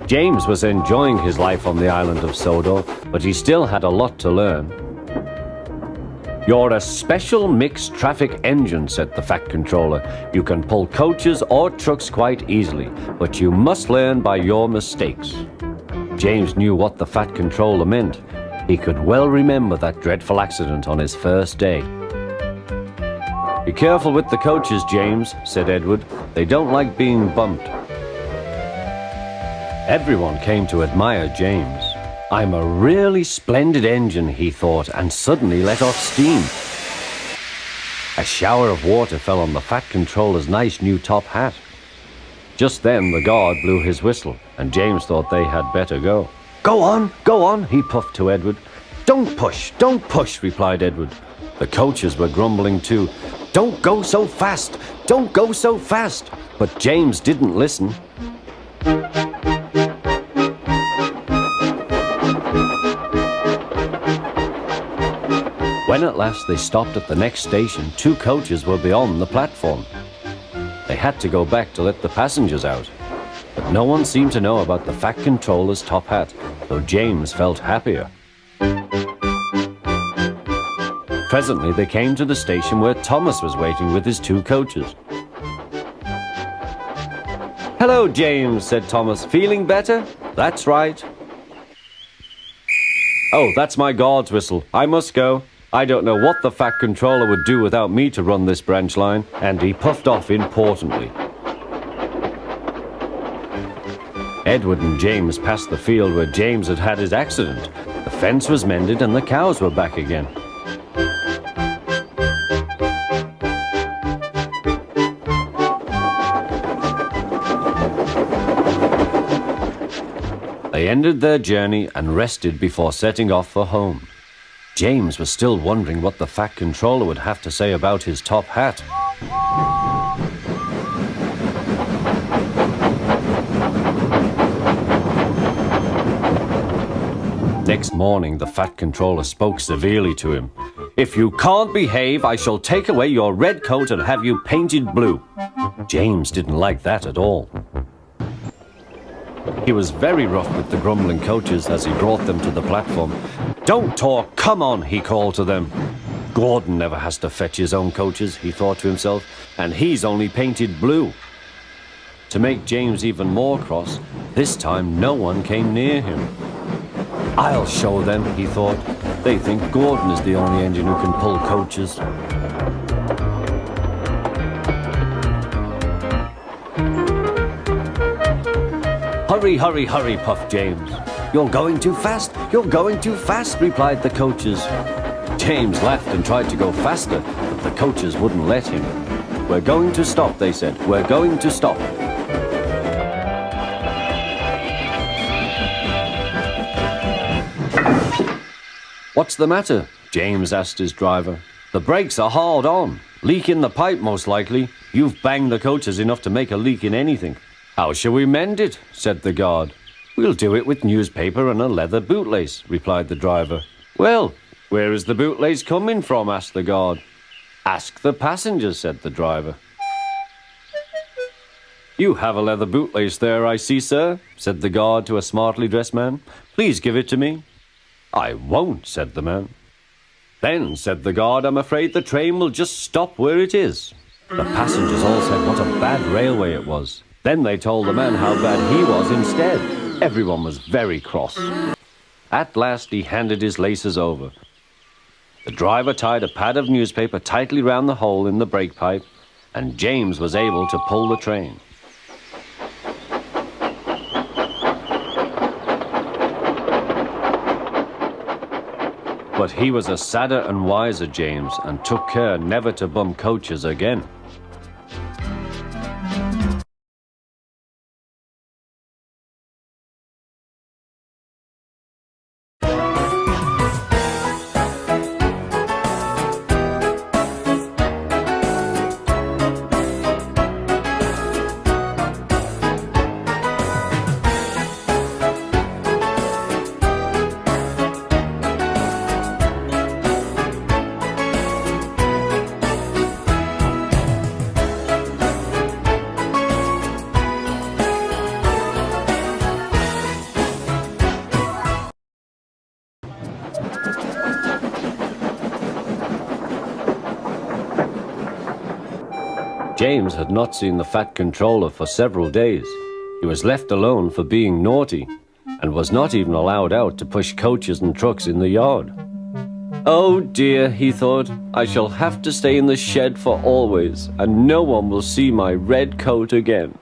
James was enjoying his life on the island of Sodor, but he still had a lot to learn. "You're a special mixed traffic engine," said the Fat Controller. "You can pull coaches or trucks quite easily, but you must learn by your mistakes." James knew what the Fat Controller meant. He could well remember that dreadful accident on his first day. "Be careful with the coaches, James," said Edward. "They don't like being bumped." Everyone came to admire James. "I'm a really splendid engine," he thought, and suddenly let off steam. A shower of water fell on the Fat Controller's nice new top hat. Just then the guard blew his whistle, and James thought they had better go. Go on," he puffed to Edward. Don't push," replied Edward. The coaches were grumbling too. Don't go so fast! But James didn't listen. When at last they stopped at the next station, 2 coaches were beyond the platform. They had to go back to let the passengers out. But no one seemed to know about the Fat Controller's top hat, though James felt happier. Presently they came to the station where Thomas was waiting with his 2 coaches. "Hello, James," said Thomas. "Feeling better?" "That's right." "Oh, that's my guard's whistle. I must go. I don't know what the Fat Controller would do without me to run this branch line," and he puffed off importantly. Edward and James passed the field where James had had his accident. The fence was mended and the cows were back again. They ended their journey and rested before setting off for home. James was still wondering what the Fat Controller would have to say about his top hat. Next morning, the Fat Controller spoke severely to him. "If you can't behave, I shall take away your red coat and have you painted blue." James didn't like that at all. He was very rough with the grumbling coaches as he brought them to the platform. "Don't talk, come on," he called to them. "Gordon never has to fetch his own coaches," he thought to himself, "and he's only painted blue." To make James even more cross, this time no one came near him. "I'll show them," he thought. "They think Gordon is the only engine who can pull coaches." Hurry, puffed James. You're going too fast, replied the coaches. James laughed and tried to go faster, but the coaches wouldn't let him. "We're going to stop," they said. "We're going to stop." "What's the matter?" James asked his driver. "The brakes are hard on. Leak in the pipe, most likely. You've banged the coaches enough to make a leak in anything." "How shall we mend it?" said the guard. "We'll do it with newspaper and a leather bootlace," replied the driver. "Well, where is the bootlace coming from?" asked the guard. "Ask the passengers," said the driver. "You have a leather bootlace there, I see, sir," said the guard to a smartly dressed man. "Please give it to me." "I won't," said the man. "Then," said the guard, "I'm afraid the train will just stop where it is." The passengers all said what a bad railway it was. Then they told the man how bad he was instead. Everyone was very cross. At last he handed his laces over. The driver tied a pad of newspaper tightly round the hole in the brake pipe, and James was able to pull the train. But he was a sadder and wiser James, and took care never to bump coaches again. James had not seen the Fat Controller for several days. He was left alone for being naughty, and was not even allowed out to push coaches and trucks in the yard. Oh dear, he thought, I shall have to stay in the shed for always, and no one will see my red coat again.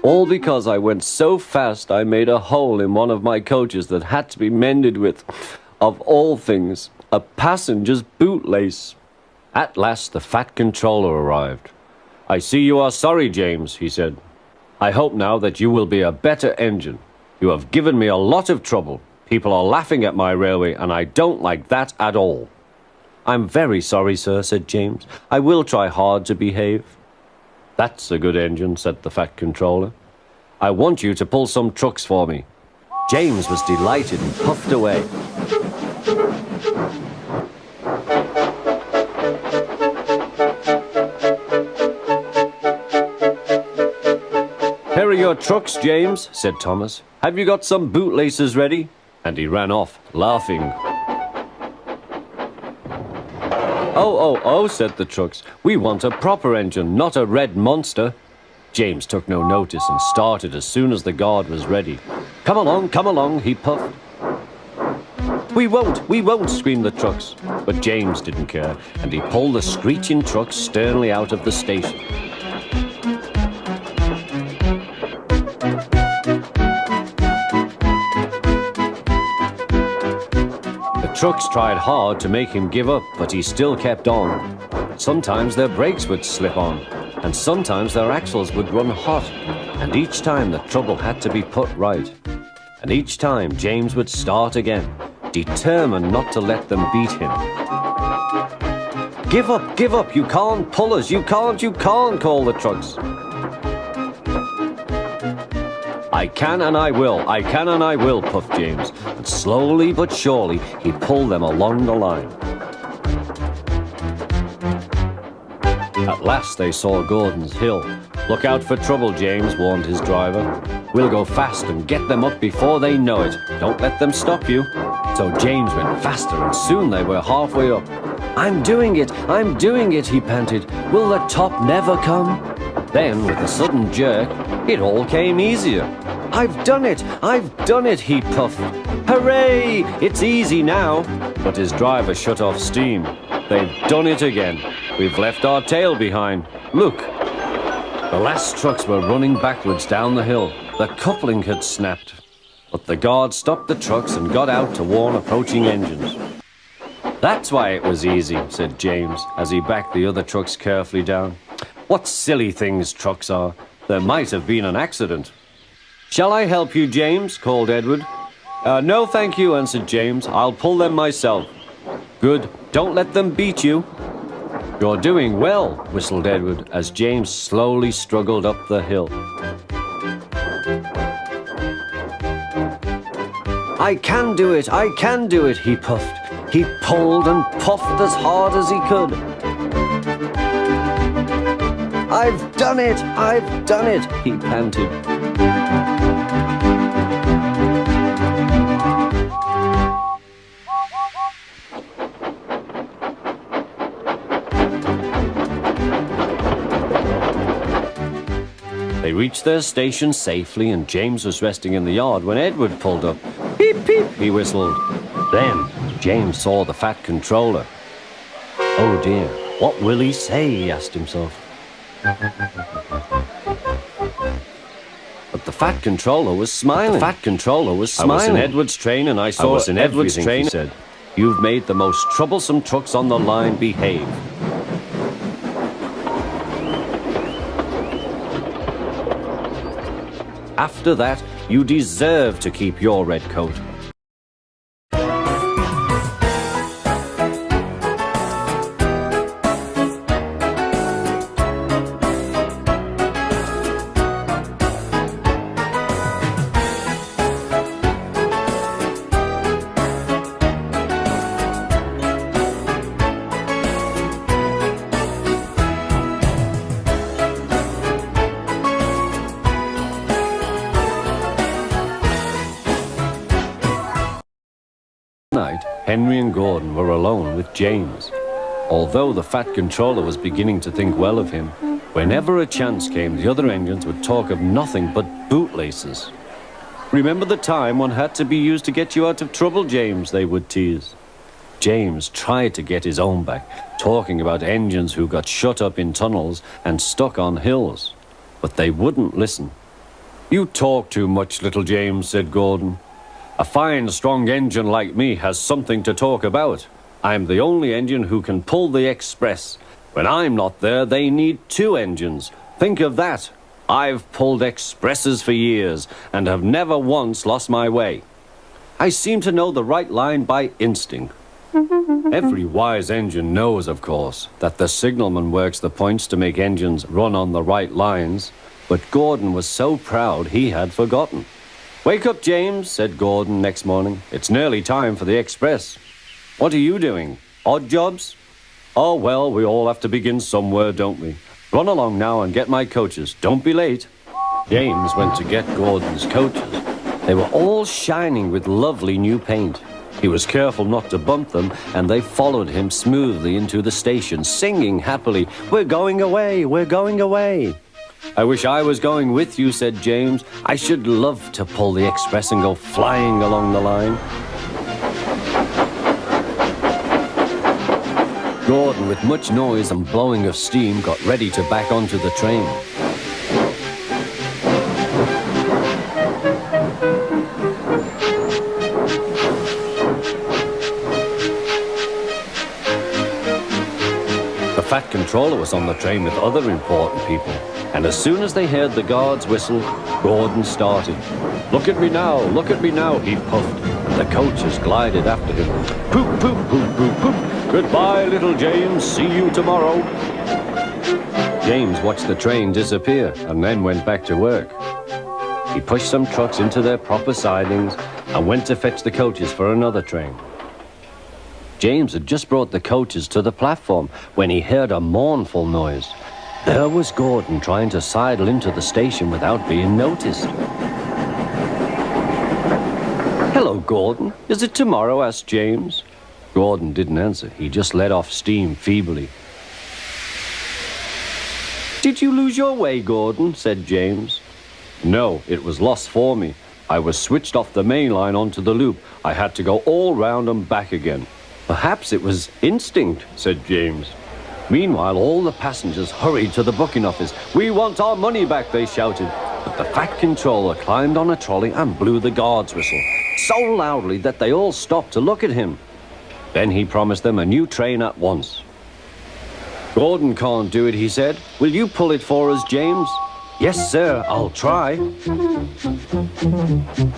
All because I went so fast I made a hole in one of my coaches that had to be mended with, of all things, a passenger's bootlace. At last the Fat Controller arrived. I see you are sorry, James, he said. I hope now that you will be a better engine. You have given me a lot of trouble. People are laughing at my railway, and I don't like that at all. I'm very sorry, sir, said James. I will try hard to behave. That's a good engine, said the Fat Controller. I want you to pull some trucks for me. James was delighted and puffed away. Here are your trucks, James, said Thomas. Have you got some bootlaces ready? And he ran off, laughing. Oh, said the trucks. We want a proper engine, not a red monster. James took no notice and started as soon as the guard was ready. Come along, he puffed. We won't, screamed the trucks. But James didn't care, and he pulled the screeching trucks sternly out of the station. The trucks tried hard to make him give up, but he still kept on. Sometimes their brakes would slip on, and sometimes their axles would run hot, and each time the trouble had to be put right. And each time James would start again, determined not to let them beat him. Give up, you can't pull us, you can't, called the trucks. I can and I will, puffed James, and slowly but surely he pulled them along the line. At last they saw Gordon's Hill. Look out for trouble, James, warned his driver. We'll go fast and get them up before they know it. Don't let them stop you. So James went faster, and soon they were halfway up. I'm doing it, he panted. Will the top never come? Then, with a sudden jerk, it all came easier. I've done it, he puffed. Hooray! It's easy now. But his driver shut off steam. They've done it again. We've left our tail behind. Look. The last trucks were running backwards down the hill. The coupling had snapped. But the guard stopped the trucks and got out to warn approaching engines. That's why it was easy, said James, as he backed the other trucks carefully down. What silly things trucks are. There might have been an accident. Shall I help you, James? Called Edward. No, thank you, answered James. I'll pull them myself. Good. Don't let them beat you. You're doing well, whistled Edward, as James slowly struggled up the hill. I can do it, he puffed. He pulled and puffed as hard as he could. I've done it, he panted. They reached their station safely, and James was resting in the yard when Edward pulled up. Peep, peep, he whistled. Then James saw the Fat Controller. Oh dear, what will he say, he asked himself. But the Fat Controller was smiling. I was in Edward's train, and I saw everything, he said. You've made the most troublesome trucks on the line behave. After that, you deserve to keep your red coat. Night, Henry and Gordon were alone with James. Although the Fat Controller was beginning to think well of him, Whenever a chance came, the other engines would talk of nothing but bootlaces. "Remember the time one had to be used to get you out of trouble, James," they would tease. James tried to get his own back, talking about engines who got shut up in tunnels and stuck on hills. But they wouldn't listen. "You talk too much, little James," said Gordon. "A fine, strong engine like me has something to talk about. I'm the only engine who can pull the express. When I'm not there, they need 2 engines. Think of that. I've pulled expresses for years and have never once lost my way. I seem to know the right line by instinct." Every wise engine knows, of course, that the signalman works the points to make engines run on the right lines, but Gordon was so proud he had forgotten. "Wake up, James," said Gordon next morning. "It's nearly time for the express." "What are you doing? Odd jobs?" "Oh, well, we all have to begin somewhere, don't we? Run along now and get my coaches. Don't be late." James went to get Gordon's coaches. They were all shining with lovely new paint. He was careful not to bump them, and they followed him smoothly into the station, singing happily, "We're going away, we're going away." "I wish I was going with you," said James. "I should love to pull the express and go flying along the line." Gordon, with much noise and blowing of steam, got ready to back onto the train. The Fat Controller was on the train with other important people, and as soon as they heard the guard's whistle, Gordon started. Look at me now," he puffed, and the coaches glided after him. "Poop, poop, poop, poop, poop. Goodbye, little James. See you tomorrow." James watched the train disappear and then went back to work. He pushed some trucks into their proper sidings and went to fetch the coaches for another train. James had just brought the coaches to the platform when he heard a mournful noise. There was Gordon trying to sidle into the station without being noticed. "Hello, Gordon. Is it tomorrow?" asked James. Gordon didn't answer. He just let off steam feebly. "Did you lose your way, Gordon?" said James. "No, it was lost for me. I was switched off the main line onto the loop. I had to go all round and back again." "Perhaps it was instinct," said James. Meanwhile, all the passengers hurried to the booking office. "We want our money back," they shouted. But the Fat Controller climbed on a trolley and blew the guard's whistle, so loudly that they all stopped to look at him. Then he promised them a new train at once. "Gordon can't do it," he said. "Will you pull it for us, James?" "Yes, sir, I'll try."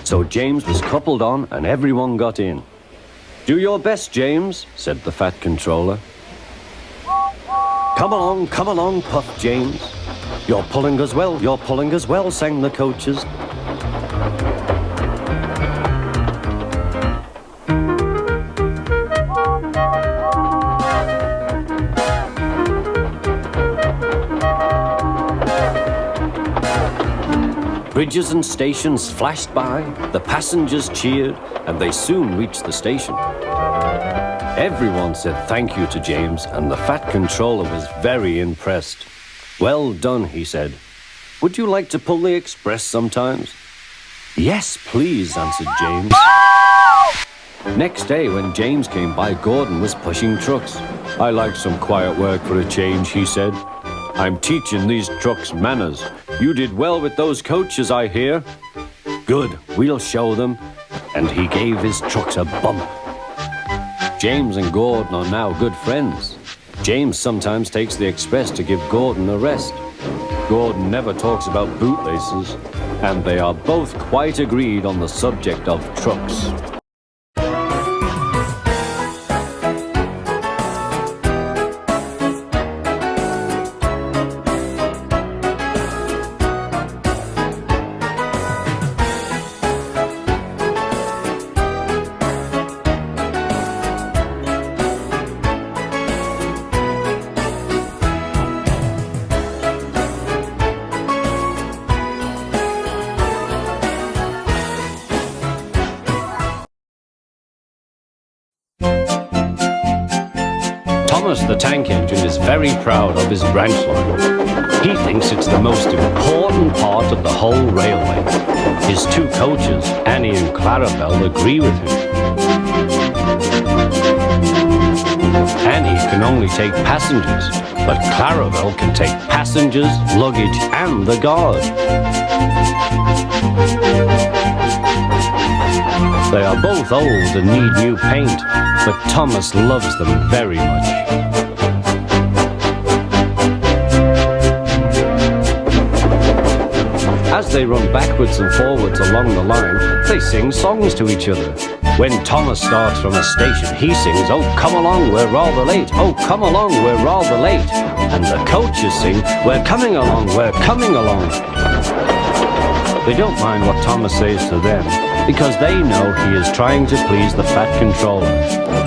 So James was coupled on and everyone got in. "Do your best, James," said the Fat Controller. Come along, puffed James. You're pulling as well, sang the coaches. Bridges and stations flashed by, the passengers cheered, and they soon reached the station. Everyone said thank you to James, and the Fat Controller was very impressed. "Well done," he said. "Would you like to pull the express sometimes?" "Yes, please," answered James. Next day, when James came by, Gordon was pushing trucks. "I like some quiet work for a change," he said. "I'm teaching these trucks manners. You did well with those coaches, I hear." "Good, we'll show them." And he gave his trucks a bump. James and Gordon are now good friends. James sometimes takes the express to give Gordon a rest. Gordon never talks about bootlaces, and they are both quite agreed on the subject of trucks. Thomas the tank engine is very proud of his branch line. He thinks it's the most important part of the whole railway. His two coaches, Annie and Clarabelle, agree with him. Annie can only take passengers, but Clarabelle can take passengers, luggage, and the guard. They are both old and need new paint, but Thomas loves them very much. As they run backwards and forwards along the line, they sing songs to each other. When Thomas starts from a station, he sings, "Oh, come along, we're rather late. Oh, come along, we're rather late." And the coaches sing, "We're coming along, we're coming along." They don't mind what Thomas says to them, because they know he is trying to please the Fat Controller.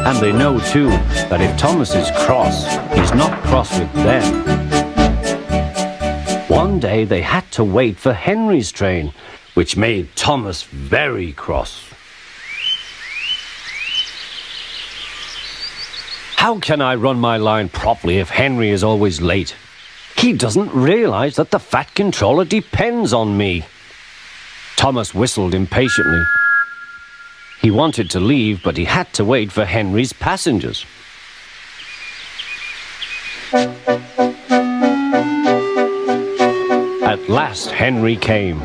And they know, too, that if Thomas is cross, he's not cross with them. One day they had to wait for Henry's train, which made Thomas very cross. How can I run my line properly if Henry is always late? He doesn't realize that the Fat Controller depends on me. Thomas whistled impatiently. He wanted to leave, but he had to wait for Henry's passengers. At last, Henry came.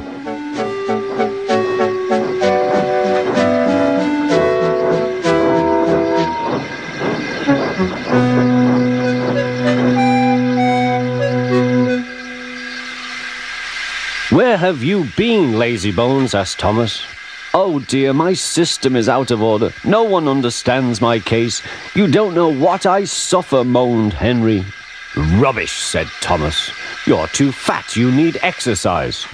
"Where have you been, lazybones?" asked Thomas. "Oh dear, my system is out of order. No one understands my case. You don't know what I suffer," moaned Henry. "Rubbish," said Thomas. "You're too fat. You need exercise."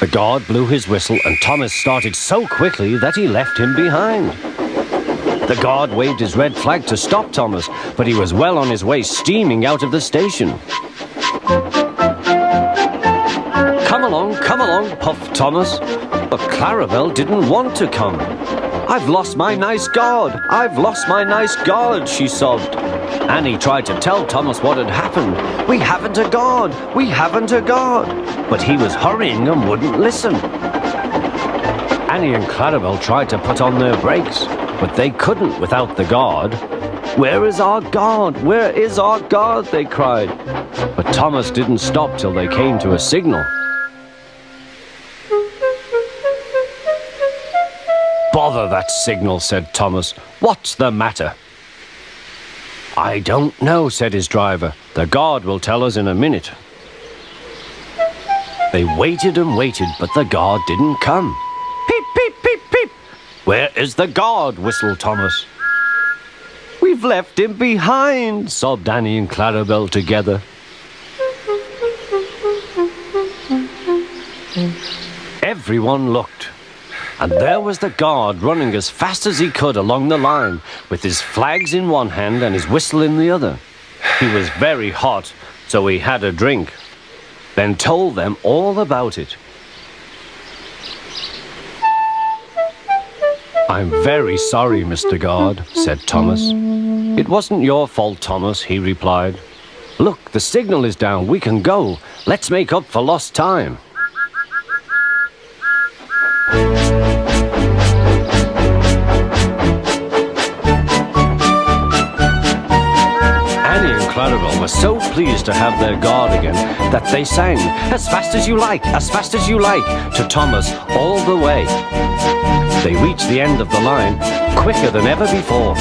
The guard blew his whistle and Thomas started so quickly that he left him behind. The guard waved his red flag to stop Thomas, but he was well on his way, steaming out of the station. Come along, puffed Thomas. But Clarabelle didn't want to come. "I've lost my nice guard. I've lost my nice guard," she sobbed. Annie tried to tell Thomas what had happened. "We haven't a guard. We haven't a guard." But he was hurrying and wouldn't listen. Annie and Clarabelle tried to put on their brakes, but they couldn't without the guard. "Where is our guard? Where is our guard?" they cried. But Thomas didn't stop till they came to a signal. "Bother that signal," said Thomas. "What's the matter?" "I don't know," said his driver. "The guard will tell us in a minute." They waited and waited, but the guard didn't come. "Peep, peep, peep, peep." "Where is the guard?" whistled Thomas. "We've left him behind," sobbed Annie and Clarabelle together. Everyone looked, and there was the guard running as fast as he could along the line, with his flags in one hand and his whistle in the other. He was very hot, so he had a drink, then told them all about it. "I'm very sorry, Mr. Guard," said Thomas. "It wasn't your fault, Thomas," he replied. "Look, the signal is down. We can go. Let's make up for lost time." Clarabelle were so pleased to have their guard again that they sang, "As fast as you like, as fast as you like," to Thomas all the way. They reached the end of the line quicker than ever before.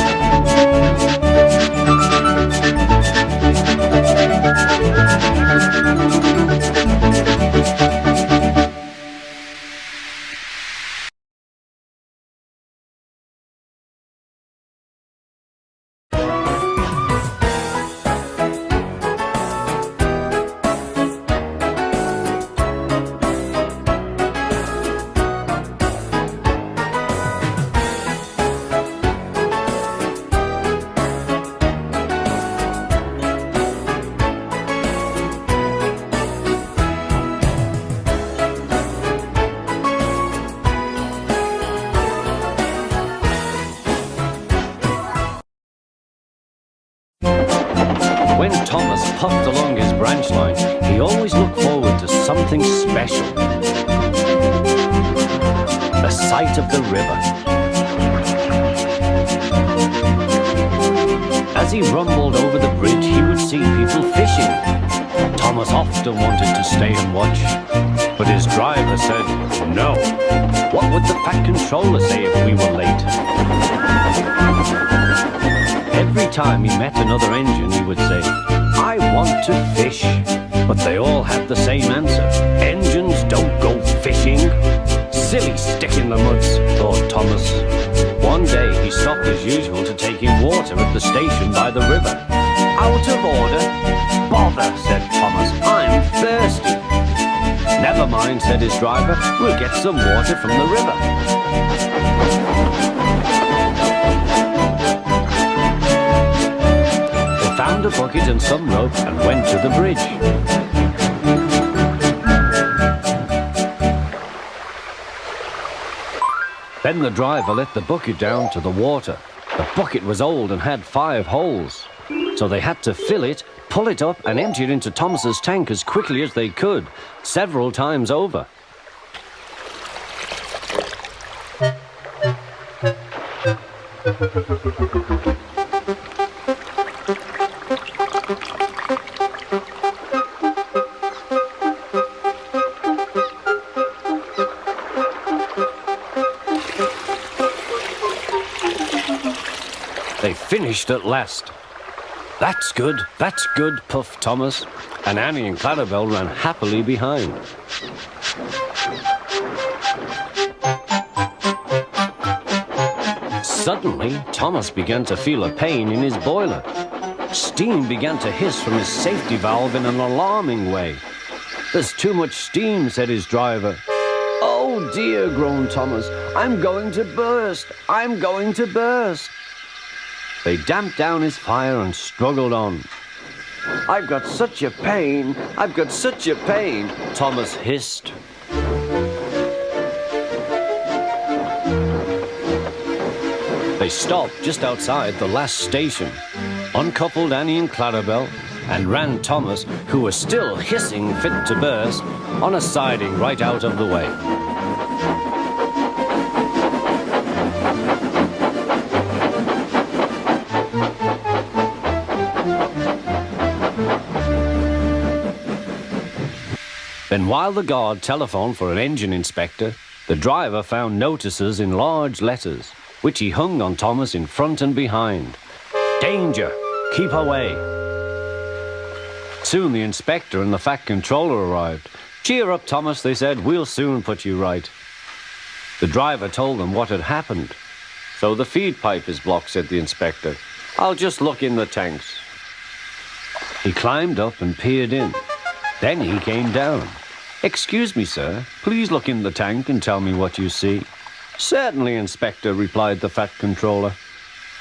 Thomas puffed along his branch line, he always looked forward to something special. The sight of the river. As he rumbled over the bridge, he would see people fishing. Thomas often wanted to stay and watch, but his driver said no. What would the Fat Controller say if we were late? Every time he met another engine, he would say, I want to fish. But they all had the same answer. Engines don't go fishing. Silly stick in the muds, thought Thomas. One day he stopped as usual to take in water at the station by the river. Out of order? Bother, said Thomas. I'm thirsty. Never mind, said his driver. We'll get some water from the river. They found a bucket and some rope and went to the bridge. Then the driver let the bucket down to the water. The bucket was old and had 5 holes. So they had to fill it, pull it up and empty it into Thomas's tank as quickly as they could, several times over. They finished at last. That's good, puffed Thomas, and Annie and Clarabelle ran happily behind. Suddenly, Thomas began to feel a pain in his boiler. Steam began to hiss from his safety valve in an alarming way. There's too much steam, said his driver. Oh dear, groaned Thomas, I'm going to burst, I'm going to burst. They damped down his fire and struggled on. I've got such a pain, I've got such a pain, Thomas hissed. They stopped just outside the last station, uncoupled Annie and Clarabelle, and ran Thomas, who was still hissing fit to burst, on a siding right out of the way. Then while the guard telephoned for an engine inspector, the driver found notices in large letters, which he hung on Thomas in front and behind. Danger! Keep away! Soon the inspector and the Fat Controller arrived. Cheer up, Thomas, they said. We'll soon put you right. The driver told them what had happened. So the feed pipe is blocked, said the inspector. I'll just look in the tanks. He climbed up and peered in. Then he came down. Excuse me, sir. Please look in the tank and tell me what you see. Certainly, Inspector, replied the Fat Controller.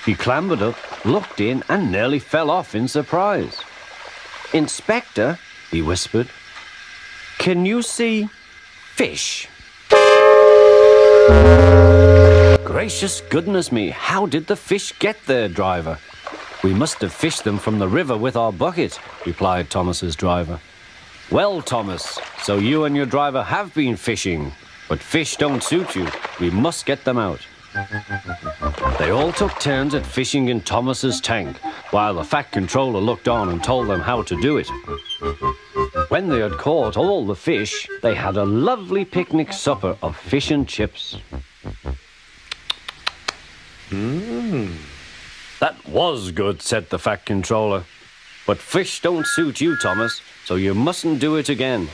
He clambered up, looked in, and nearly fell off in surprise. Inspector, he whispered, can you see fish? Gracious goodness me, how did the fish get there, driver? We must have fished them from the river with our bucket, replied Thomas's driver. Well, Thomas, so you and your driver have been fishing, but fish don't suit you. We must get them out. They all took turns at fishing in Thomas's tank, while the Fat Controller looked on and told them how to do it. When they had caught all the fish, they had a lovely picnic supper of fish and chips. That was good, said the Fat Controller. But fish don't suit you, Thomas, so you mustn't do it again.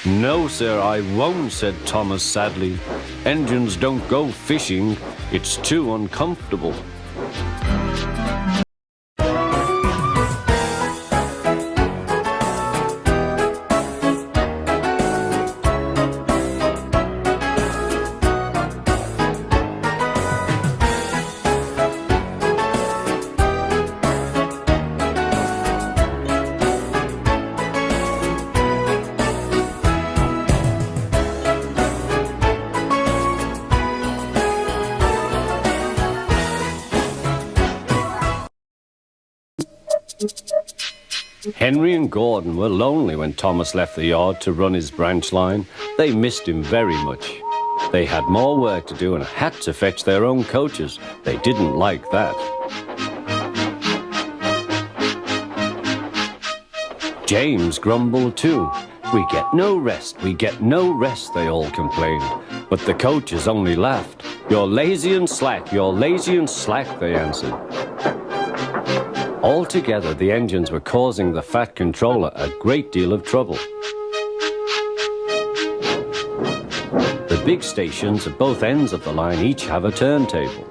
No, sir, I won't, said Thomas sadly. Engines don't go fishing. It's too uncomfortable. Henry and Gordon were lonely when Thomas left the yard to run his branch line. They missed him very much. They had more work to do and had to fetch their own coaches. They didn't like that. James grumbled too. "We get no rest, we get no rest," they all complained. But the coaches only laughed. "You're lazy and slack, you're lazy and slack," they answered. Altogether, the engines were causing the Fat Controller a great deal of trouble. The big stations at both ends of the line each have a turntable.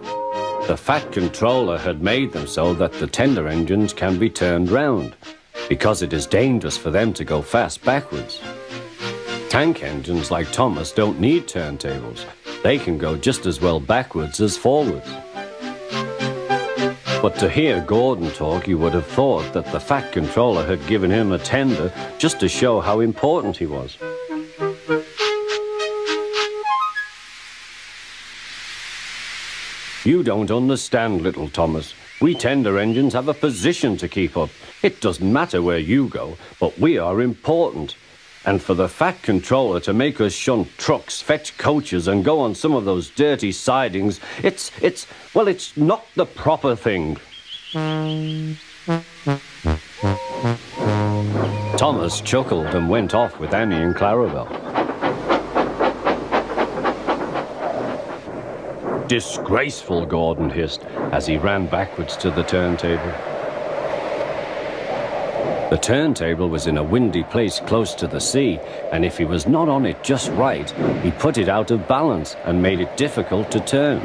The Fat Controller had made them so that the tender engines can be turned round, because it is dangerous for them to go fast backwards. Tank engines like Thomas don't need turntables. They can go just as well backwards as forwards. But to hear Gordon talk, you would have thought that the Fat Controller had given him a tender just to show how important he was. "You don't understand, little Thomas. We tender engines have a position to keep up. It doesn't matter where you go, but we are important. And for the Fat Controller to make us shunt trucks, fetch coaches, and go on some of those dirty sidings, it's not the proper thing." Thomas chuckled and went off with Annie and Clarabelle. "Disgraceful," Gordon hissed as he ran backwards to the turntable. The turntable was in a windy place close to the sea, and if he was not on it just right, he put it out of balance and made it difficult to turn.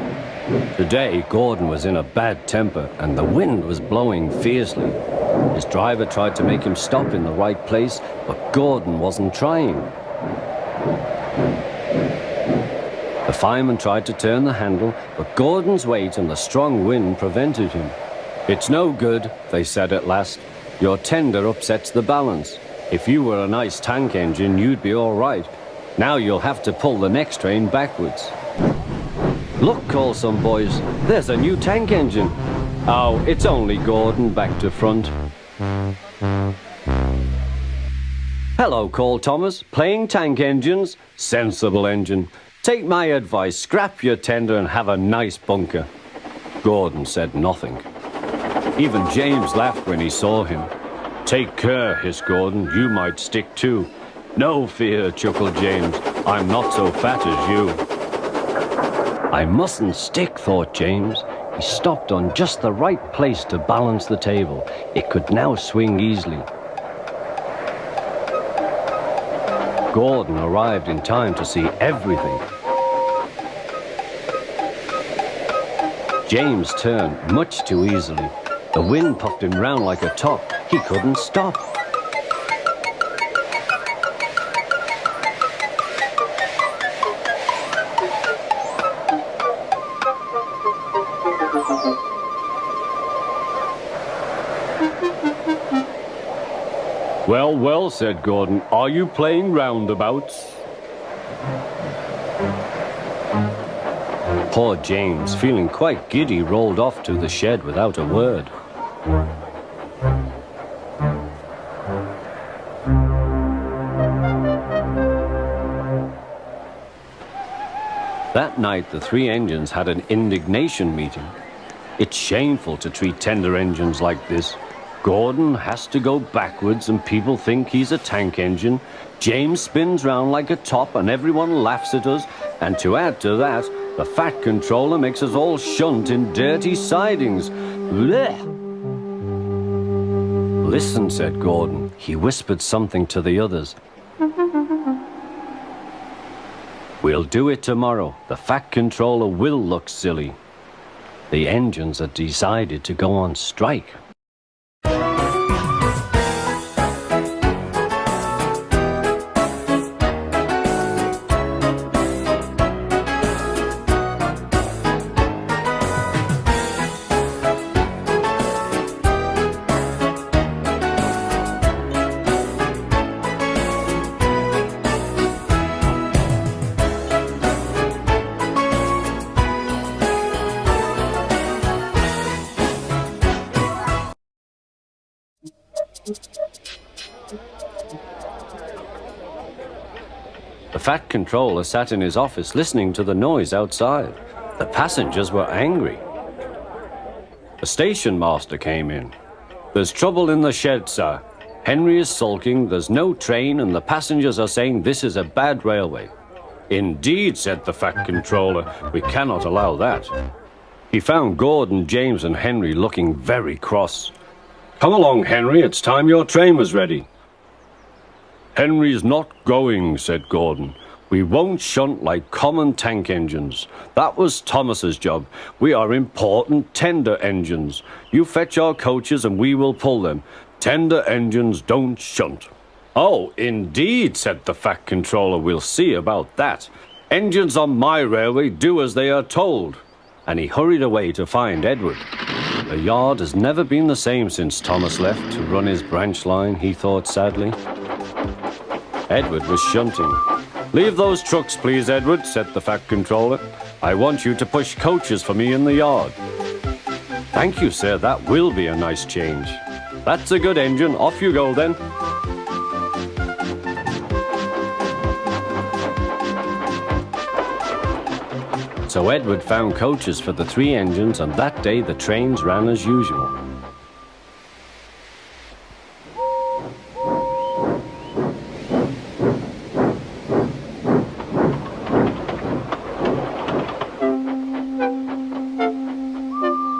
Today, Gordon was in a bad temper, and the wind was blowing fiercely. His driver tried to make him stop in the right place, but Gordon wasn't trying. The fireman tried to turn the handle, but Gordon's weight and the strong wind prevented him. "It's no good," they said at last. "Your tender upsets the balance. If you were a nice tank engine, you'd be all right. Now you'll have to pull the next train backwards." "Look," called some boys, "there's a new tank engine." "Oh, it's only Gordon back to front." "Hello," called Thomas, "playing tank engines? Sensible engine. Take my advice, scrap your tender and have a nice bunker." Gordon said nothing. Even James laughed when he saw him. "Take care," hissed Gordon, "you might stick too." "No fear," chuckled James, "I'm not so fat as you." "I mustn't stick," thought James. He stopped on just the right place to balance the table. It could now swing easily. Gordon arrived in time to see everything. James turned much too easily. The wind puffed him round like a top. He couldn't stop. "Well, well," said Gordon, "are you playing roundabouts?" Poor James, feeling quite giddy, rolled off to the shed without a word. That night, the three engines had an indignation meeting. It's shameful to treat tender engines like this. Gordon has to go backwards and people think he's a tank engine. James spins round like a top and everyone laughs at us. And to add to that, the Fat Controller makes us all shunt in dirty sidings. Blech! "Listen," said Gordon. He whispered something to the others. "We'll do it tomorrow. The Fat Controller will look silly. The engines are decided to go on strike." The fat controller sat in his office listening to the noise outside. The passengers were angry. The station master came in. "There's trouble in the shed, sir. Henry is sulking, there's no train, and the passengers are saying this is a bad railway." "Indeed," said the fat controller, "we cannot allow that." He found Gordon, James, and Henry looking very cross. "Come along, Henry, it's time your train was ready." "Henry's not going," said Gordon. "We won't shunt like common tank engines. That was Thomas's job. We are important tender engines. You fetch our coaches and we will pull them. Tender engines don't shunt." "Oh, indeed," said the fat controller. "We'll see about that. Engines on my railway do as they are told." And he hurried away to find Edward. The yard has never been the same since Thomas left to run his branch line, he thought sadly. Edward was shunting. "Leave those trucks, please, Edward," said the fat controller. "I want you to push coaches for me in the yard." "Thank you, sir, that will be a nice change." "That's a good engine. Off you go, then." So Edward found coaches for the 3 engines, and that day the trains ran as usual.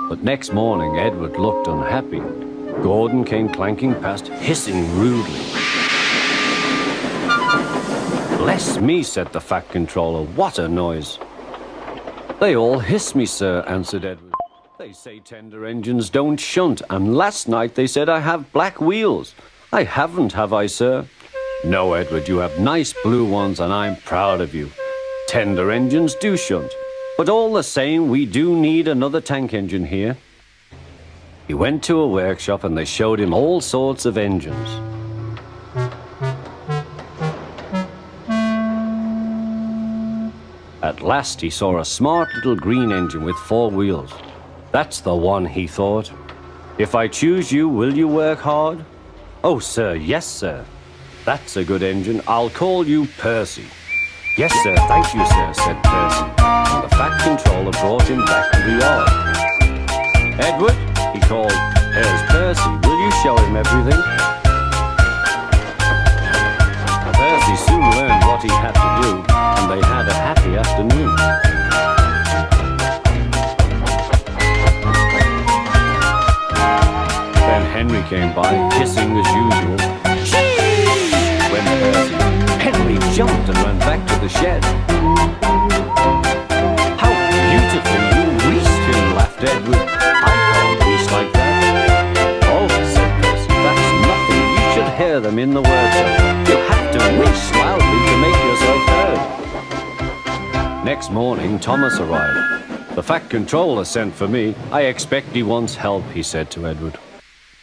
But next morning, Edward looked unhappy. Gordon came clanking past, hissing rudely. "Bless me," said the fat controller, "what a noise." "They all hiss me, sir," answered Edward. "They say tender engines don't shunt, and last night they said I have black wheels. I haven't, have I, sir?" "No, Edward, you have nice blue ones, and I'm proud of you. Tender engines do shunt. But all the same, we do need another tank engine here." He went to a workshop and they showed him all sorts of engines. At last he saw a smart little green engine with 4 wheels. "That's the one," he thought. "If I choose you, will you work hard?" "Oh, sir, yes, sir." "That's a good engine. I'll call you Percy." "Yes, sir, thank you, sir," said Percy. And the fat controller brought him back to the yard. "Edward," he called, "here's Percy. Will you show him everything?" Percy soon learned what he had to do, and they had a happy afternoon. Then Henry came by, hissing as usual. When Henry jumped and ran back to the shed. "How beautifully you whisked him," laughed Edward. "I can't whisk like that." "Oh," said Percy, "that's nothing. You should hear them in the workshop. You have to whisk loudly to make yourself heard." Next morning, Thomas arrived. "The fat controller sent for me. I expect he wants help," he said to Edward.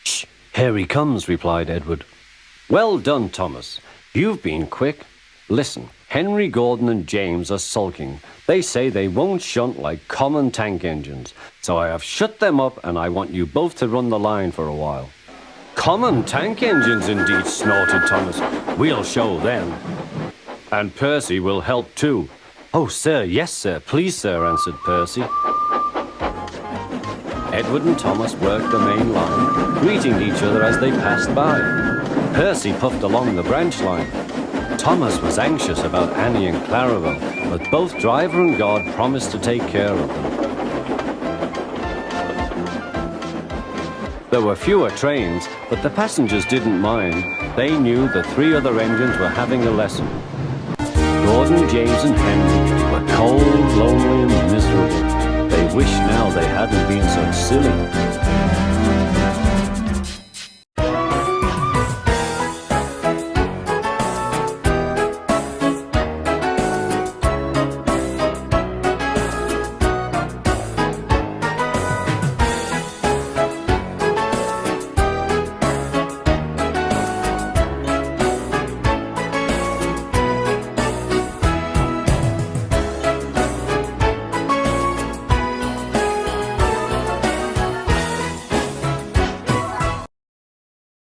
"Shh, here he comes," replied Edward. "Well done, Thomas. You've been quick. Listen, Henry, Gordon, and James are sulking. They say they won't shunt like common tank engines. So I have shut them up, and I want you both to run the line for a while." "Common tank engines, indeed," snorted Thomas. "We'll show them. And Percy will help too." "Oh, sir, yes, sir. Please, sir," answered Percy. Edward and Thomas worked the main line, greeting each other as they passed by. Percy puffed along the branch line. Thomas was anxious about Annie and Clarabelle, but both driver and guard promised to take care of them. There were fewer trains, but the passengers didn't mind. They knew the 3 other engines were having a lesson. Gordon, James, and Henry were cold, lonely, and miserable. They wished now they hadn't been so silly.